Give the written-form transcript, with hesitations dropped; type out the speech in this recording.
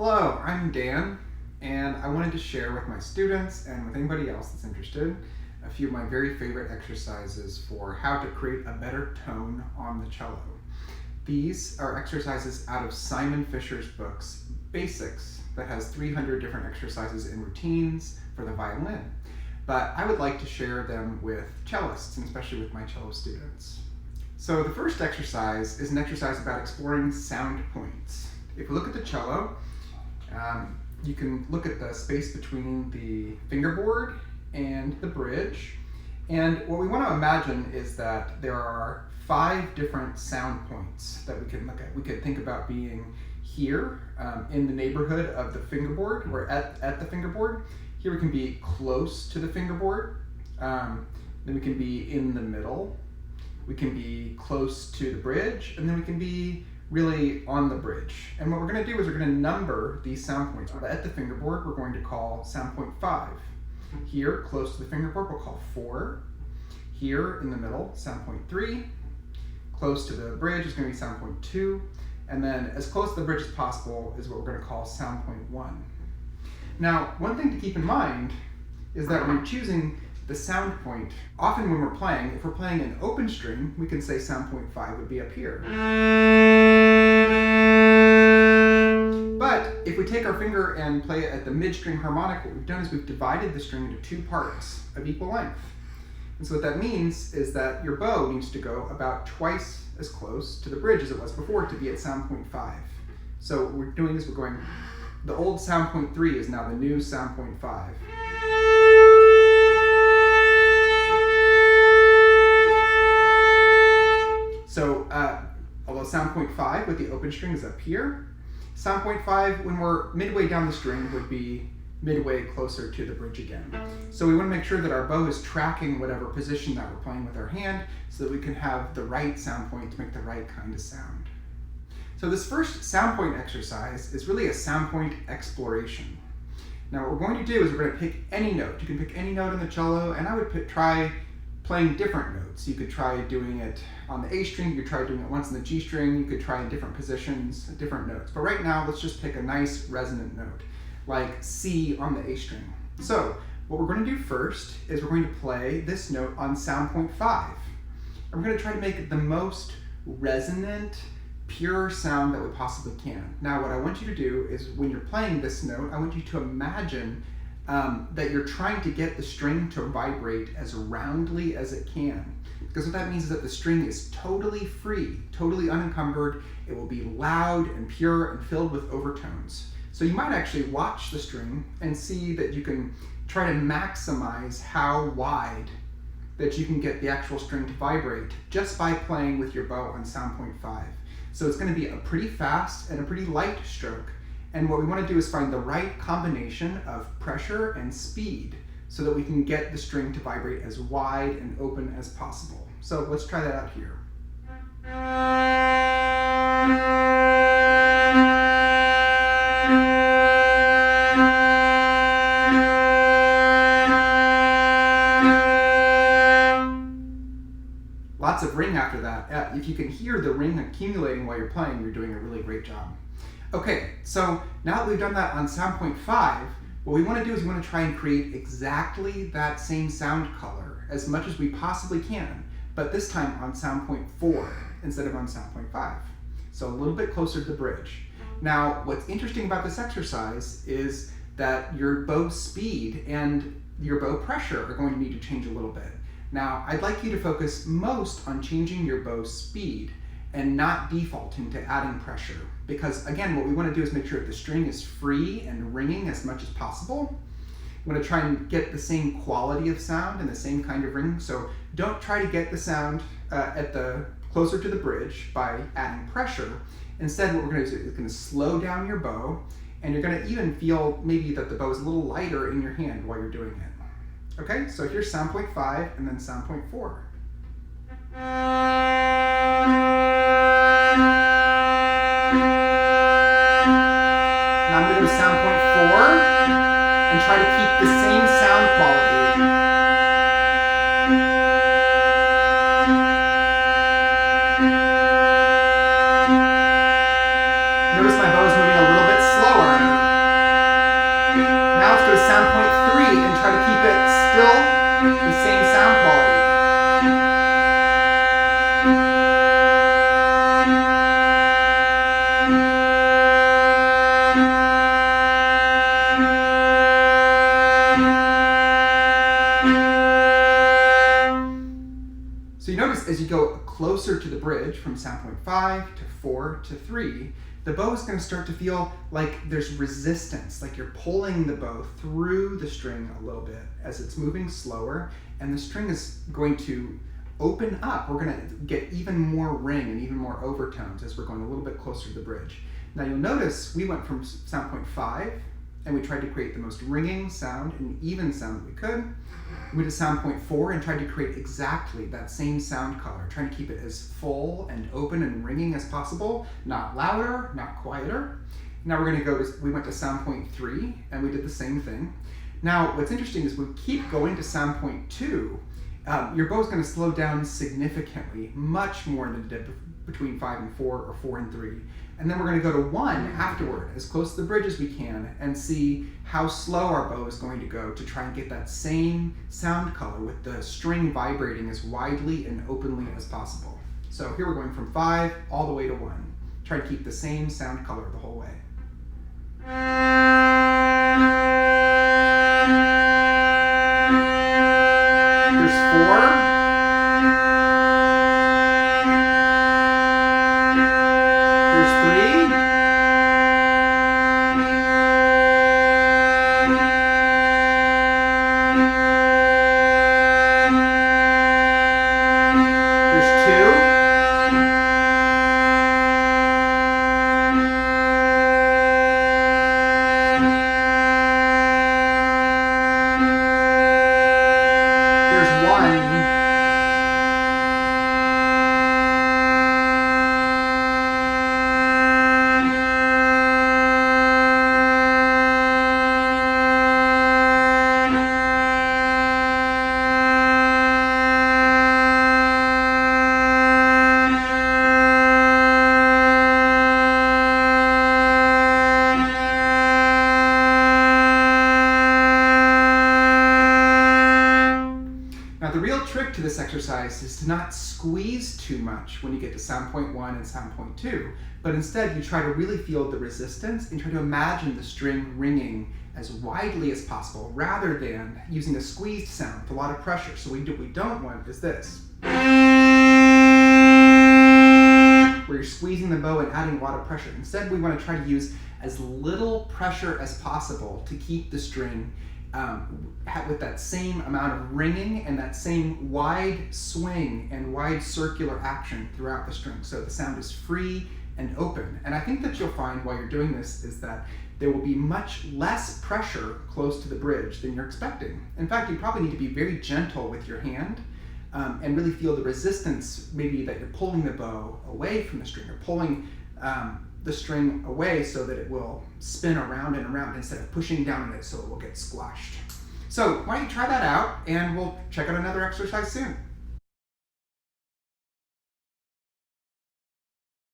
Hello, I'm Dan, and I wanted to share with my students and with anybody else that's interested a few of my very favorite exercises for how to create a better tone on the cello. These are exercises out of Simon Fischer's books, Basics, that has 300 different exercises and routines for the violin. But I would like to share them with cellists, and especially with my cello students. So the first exercise is an exercise about exploring sound points. If we look at the cello, you can look at the space between the fingerboard and the bridge. And what we want to imagine is that there are 5 different sound points that we can look at. We could think about being here in the neighborhood of the fingerboard, or at the fingerboard. Here we can be close to the fingerboard. Then we can be in the middle. We can be close to the bridge, and then we can be really on the bridge. And what we're going to do is we're going to number these sound points. At the fingerboard, we're going to call sound point 5. Here, close to the fingerboard, we'll call 4. Here, in the middle, sound point 3. Close to the bridge is going to be sound point 2. And then as close to the bridge as possible is what we're going to call sound point 1. Now, one thing to keep in mind is that when you're choosing the sound point, often when we're playing, if we're playing an open string, we can say sound point 5 would be up here. But if we take our finger and play it at the mid-string harmonic, what we've done is we've divided the string into 2 parts of equal length. And so what that means is that your bow needs to go about twice as close to the bridge as it was before to be at sound point 5. So what we're doing is we're going, the old sound point 3 is now the new sound point 5. So although sound point 5 with the open string is up here, sound point 5 when we're midway down the string would be midway closer to the bridge again. So we want to make sure that our bow is tracking whatever position that we're playing with our hand so that we can have the right sound point to make the right kind of sound. So this first sound point exercise is really a sound point exploration. Now what we're going to do is we're going to pick any note. You can pick any note on the cello, and I would try playing different notes. You could try doing it on the A string, you could try doing it once in the G string, you could try in different positions, different notes. But right now, let's just pick a nice resonant note, like C on the A string. So what we're going to do first is we're going to play this note on sound point 5. And we're going to try to make it the most resonant, pure sound that we possibly can. Now what I want you to do is when you're playing this note, I want you to imagine that you're trying to get the string to vibrate as roundly as it can. Because what that means is that the string is totally free, totally unencumbered. It will be loud and pure and filled with overtones. So you might actually watch the string and see that you can try to maximize how wide that you can get the actual string to vibrate just by playing with your bow on sound point 5. So it's going to be a pretty fast and a pretty light stroke. And what we want to do is find the right combination of pressure and speed so that we can get the string to vibrate as wide and open as possible. So let's try that out here. Lots of ring after that. If you can hear the ring accumulating while you're playing, you're doing a really great job. Okay, so now that we've done that on sound point 5, what we want to do is we want to try and create exactly that same sound color as much as we possibly can, but this time on sound point 4 instead of on sound point 5. So a little bit closer to the bridge. Now, what's interesting about this exercise is that your bow speed and your bow pressure are going to need to change a little bit. Now, I'd like you to focus most on changing your bow speed and not defaulting to adding pressure. Because again, what we want to do is make sure that the string is free and ringing as much as possible. We want to try and get the same quality of sound and the same kind of ring. So don't try to get the sound closer to the bridge by adding pressure. Instead, what we're going to do is going to slow down your bow, and you're going to even feel maybe that the bow is a little lighter in your hand while you're doing it. Okay, so here's sound point 5 and then sound point 4. Now I'm going to go to sound point 4 and try to keep the same sound quality. Notice my bow is moving a little bit slower. from sound point 5 to 4 to 3, the bow is going to start to feel like there's resistance, like you're pulling the bow through the string a little bit as it's moving slower, and the string is going to open up. We're going to get even more ring and even more overtones as we're going a little bit closer to the bridge. Now you'll notice we went from sound point 5 and we tried to create the most ringing sound and even sound that we could. We went to sound point 4 and tried to create exactly that same sound color, trying to keep it as full and open and ringing as possible, not louder, not quieter. Now we're going to we went to sound point 3 and we did the same thing. Now what's interesting is we keep going to sound point 2, your bow is going to slow down significantly, much more than it did between 5 and 4 or 4 and 3. And then we're going to go to 1 afterward, as close to the bridge as we can, and see how slow our bow is going to go to try and get that same sound color with the string vibrating as widely and openly as possible. So here we're going from 5 all the way to 1. Try to keep the same sound color the whole way. Here's 4. To this exercise is to not squeeze too much when you get to sound point 1 and sound point 2, but instead you try to really feel the resistance and try to imagine the string ringing as widely as possible rather than using a squeezed sound with a lot of pressure. So what we don't want is this, where you're squeezing the bow and adding a lot of pressure. Instead, we want to try to use as little pressure as possible to keep the string with that same amount of ringing and that same wide swing and wide circular action throughout the string. So the sound is free and open. And I think that you'll find while you're doing this is that there will be much less pressure close to the bridge than you're expecting. In fact, you probably need to be very gentle with your hand and really feel the resistance, maybe that you're pulling the bow away from the string or pulling the string away so that it will spin around and around instead of pushing down on it so it will get squashed. So why don't you try that out, and we'll check out another exercise soon.